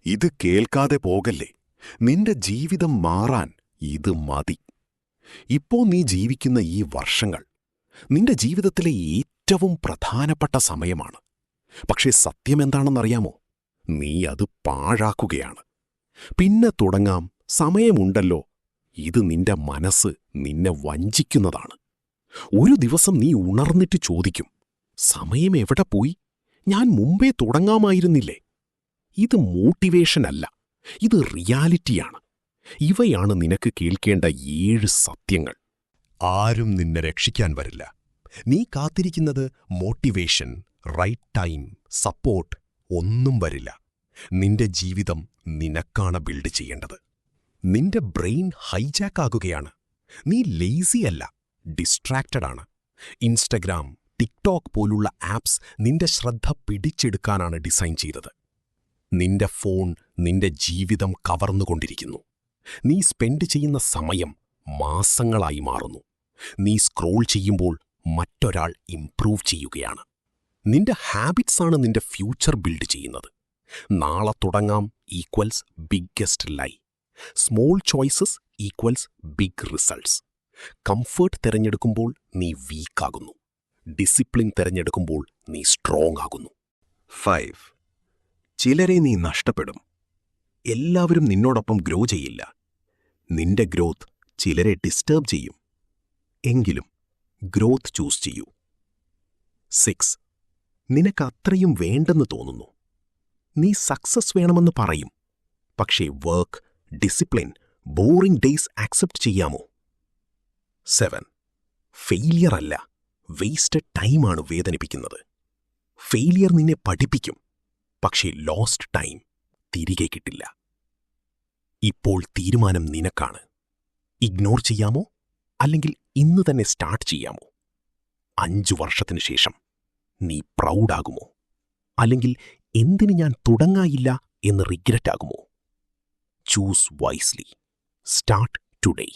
ഇത് കേൾക്കാതെ പോകല്ലേ. നിന്റെ ജീവിതം മാറാൻ ഇത് മതി. ഇപ്പോ നീ ജീവിക്കുന്ന ഈ വർഷങ്ങൾ നിന്റെ ജീവിതത്തിലെ ഏറ്റവും പ്രധാനപ്പെട്ട സമയമാണ്. പക്ഷേ സത്യമെന്താണെന്നറിയാമോ? നീ അത് പാഴാക്കുകയാണ്. പിന്നെ തുടങ്ങാം, സമയമുണ്ടല്ലോ. ഇത് നിന്റെ മനസ്സ് നിന്നെ വഞ്ചിക്കുന്നതാണ്. ഒരു ദിവസം നീ ഉണർന്നിട്ട് ചോദിക്കും, സമയം എവിടെ പോയി? ഞാൻ മുമ്പേ തുടങ്ങാമായിരുന്നില്ലേ? ഇത് മോട്ടിവേഷനല്ല, ഇത് റിയാലിറ്റിയാണ്. ഇവയാണ് നിനക്ക് കേൾക്കേണ്ട 7 സത്യങ്ങൾ. ആരും നിന്നെ രക്ഷിക്കാൻ വരില്ല. നീ കാത്തിരിക്കുന്നത് മോട്ടിവേഷൻ, റൈറ്റ് ടൈം, സപ്പോർട്ട് ഒന്നും വരില്ല. നിന്റെ ജീവിതം നിനക്കാണ് ബിൽഡ് ചെയ്യേണ്ടത്. നിന്റെ ബ്രെയിൻ ഹൈജാക്കാകുകയാണ്. നീ ലേസിയല്ല, ഡിസ്ട്രാക്റ്റഡാണ്. ഇൻസ്റ്റഗ്രാം, ടിക്ടോക്ക് പോലുള്ള ആപ്സ് നിന്റെ ശ്രദ്ധ പിടിച്ചെടുക്കാനാണ് ഡിസൈൻ ചെയ്തത്. നിന്റെ ഫോൺ നിന്റെ ജീവിതം കവർന്നുകൊണ്ടിരിക്കുന്നു. നീ സ്പെൻഡ് ചെയ്യുന്ന സമയം മാസങ്ങളായി മാറുന്നു. നീ സ്ക്രോൾ ചെയ്യുമ്പോൾ മറ്റൊരാൾ ഇംപ്രൂവ് ചെയ്യുകയാണ്. നിന്റെ ഹാബിറ്റ്സാണ് നിന്റെ ഫ്യൂച്ചർ ബിൽഡ് ചെയ്യുന്നത്. നാളെ തുടങ്ങാം equals biggest lie. Small choices equals big results. Comfort തിരഞ്ഞെടുക്കുമ്പോൾ നീ വീക്കാകുന്നു. ഡിസിപ്ലിൻ തിരഞ്ഞെടുക്കുമ്പോൾ നീ സ്ട്രോങ് ആകുന്നു. 5. ചിലരെ നീ നഷ്ടപ്പെടും. എല്ലാവരും നിന്നോടൊപ്പം ഗ്രോ ചെയ്യില്ല. നിന്റെ ഗ്രോത്ത് ചിലരെ ഡിസ്റ്റർബ് ചെയ്യും. എങ്കിലും ഗ്രോത്ത് ചൂസ് ചെയ്യൂ. 6. നിനക്കത്രയും വേണ്ടെന്ന് തോന്നുന്നു. നീ സക്സസ് വേണമെന്ന് പറയും. പക്ഷേ work, discipline, boring days accept ചെയ്യാമോ? 7. ഫെയിലിയർ അല്ല, വേസ്റ്റഡ് ടൈമാണ് വേദനിപ്പിക്കുന്നത്. ഫെയിലിയർ നിന്നെ പഠിപ്പിക്കും. പക്ഷേ ലോസ്റ്റ് ടൈം തിരികെ കിട്ടില്ല. ഇപ്പോൾ തീരുമാനം നിനക്കാണ്. ഇഗ്നോർ ചെയ്യാമോ? അല്ലെങ്കിൽ ഇന്ന് തന്നെ സ്റ്റാർട്ട് ചെയ്യാമോ? 5 വർഷത്തിനു ശേഷം നീ പ്രൗഡാകുമോ? അല്ലെങ്കിൽ എന്തിന് ഞാൻ തുടങ്ങായില്ല എന്ന് റിഗ്രറ്റ് ആകുമോ? Choose wisely. Start today.